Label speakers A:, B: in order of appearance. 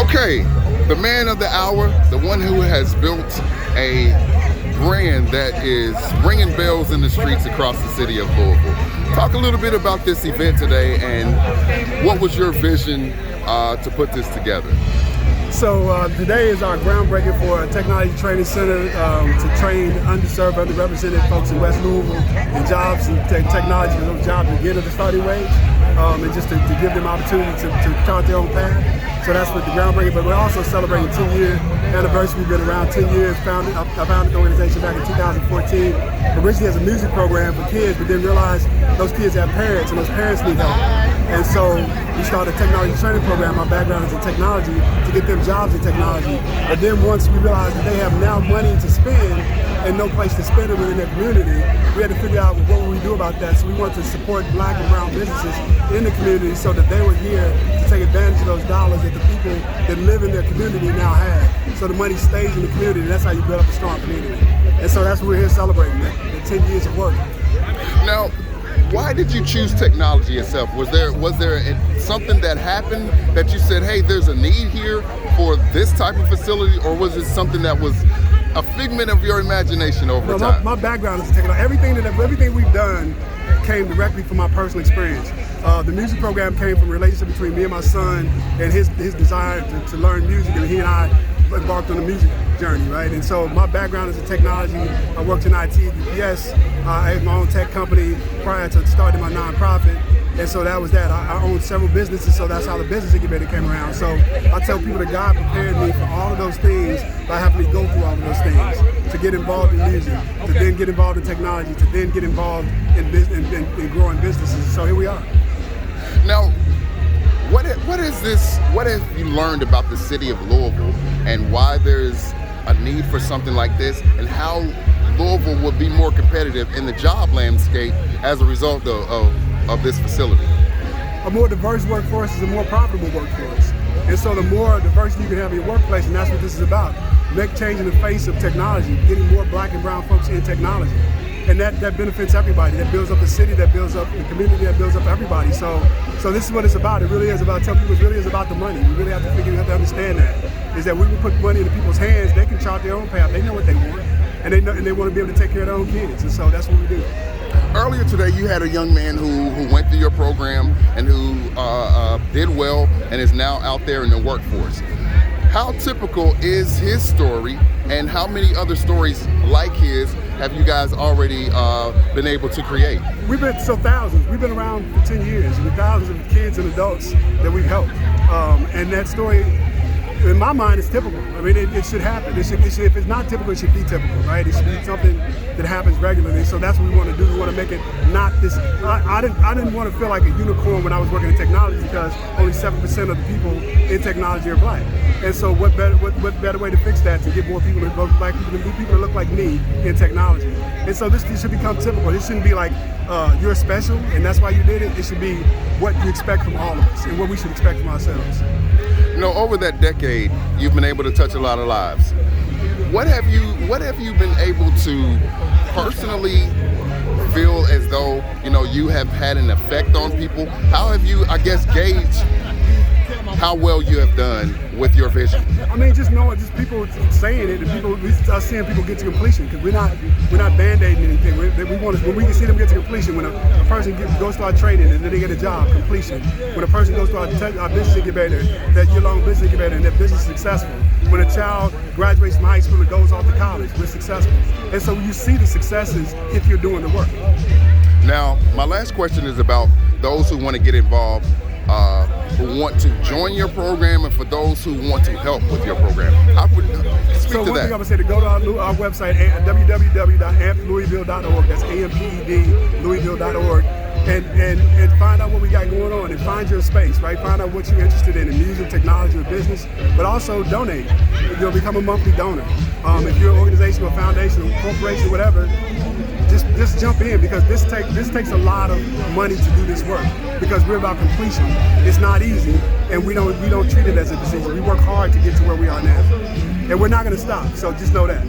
A: Okay, the man of the hour, the one who has built a brand that is ringing bells in the streets across the city of Louisville. Talk a little bit about this event today and what was your vision to put this together?
B: So today is our groundbreaking for a technology training center to train underserved, underrepresented folks in West Louisville in jobs and technology, and those jobs to get at the starting wage, and just to give them opportunity to chart their own path. So that's what the groundbreaking, but we're also celebrating 10-year anniversary. We've been around 10 years. I founded the organization back in 2014, originally as a music program for kids, but then realized those kids have parents and those parents need help. And so we started a technology training program. My background is in technology to get them jobs in technology. But then once we realized that they have now money to spend and no place to spend it within their community, we had to figure out what would we do about that. So we wanted to support Black and brown businesses in the community so that they were here to take advantage of those dollars that the people that live in their community now have. So the money stays in the community, and that's how you build up a strong community. And so that's what we're here celebrating, the 10 years of work.
A: Now, why did you choose technology itself? Was there something that happened that you said, hey, there's a need here for this type of facility, or was it something that was a figment of your imagination over time?
B: My background is in technology. Everything we've done came directly from my personal experience. The music program came from a relationship between me and my son and his desire to learn music, and he and I embarked on a music journey, right? And so my background is in technology. I worked in IT at UPS. I had my own tech company prior to starting my nonprofit. And so that was that. I owned several businesses, so that's how the business incubator came around. So I tell people that God prepared me for all of those things by having me go through all of those things, to get involved in music, to then get involved in technology, to then get involved in growing businesses. So here we are.
A: Now, what have you learned about the city of Louisville and why there's a need for something like this, and how Louisville will be more competitive in the job landscape as a result of this facility?
B: A more diverse workforce is a more profitable workforce. And so the more diversity you can have in your workplace, and that's what this is about, make change in the face of technology, getting more Black and brown folks in technology. And that benefits everybody. That builds up the city, that builds up the community, that builds up everybody. So this is what it's about. It really is about, telling people it really is about the money. We really have to understand that. Is that we will put money into people's hands, they can chart their own path, they know what they want, and they want to be able to take care of their own kids. And so that's what we do.
A: Earlier today, you had a young man who went through your program and who did well and is now out there in the workforce. How typical is his story, and how many other stories like his have you guys already been able to create?
B: Thousands. We've been around for 10 years, with thousands of kids and adults that we've helped. And that story, in my mind, is typical. I mean, it should happen. If it's not typical, it should be typical, right? It should be something that happens regularly. So that's what we want to do. We want to make it not this. I didn't want to feel like a unicorn when I was working in technology, because only 7% of the people in technology are Black. And so what better way to fix that, to get more people, both Black people and people that look like me in technology. And so this should become typical. This shouldn't be like you're special and that's why you did it. It should be what you expect from all of us and what we should expect from ourselves.
A: You know, over that decade, you've been able to touch a lot of lives. What have you been able to personally feel as though, you know, you have had an effect on people? How have you, I guess, gauged how well you have done with your vision?
B: I mean, just people saying it, and we start seeing people get to completion, because we're not band-aiding anything. When we can see them get to completion, when a person goes to our training and then they get a job, completion. When a person goes to our business incubator, that year-long business incubator, and their business is successful. When a child graduates from high school and goes off to college, we're successful. And so you see the successes if you're doing the work.
A: Now, my last question is about those who want to get involved, who want to join your program, and for those who want to help with your program. How would speak to that?
B: So one thing I'm gonna say, to go to our website at www.amplouisville.org. That's AMPED Louisville.org, and find out what we got going on, and find your space, right? Find out what you're interested in music, technology, or business, but also donate. You'll become a monthly donor. If you're an organization or foundation or corporation, whatever, just jump in, because this takes a lot of money to do this work, because we're about completion. It's not easy, and we don't treat it as a decision. We work hard to get to where we are now, and we're not going to stop. So just know that.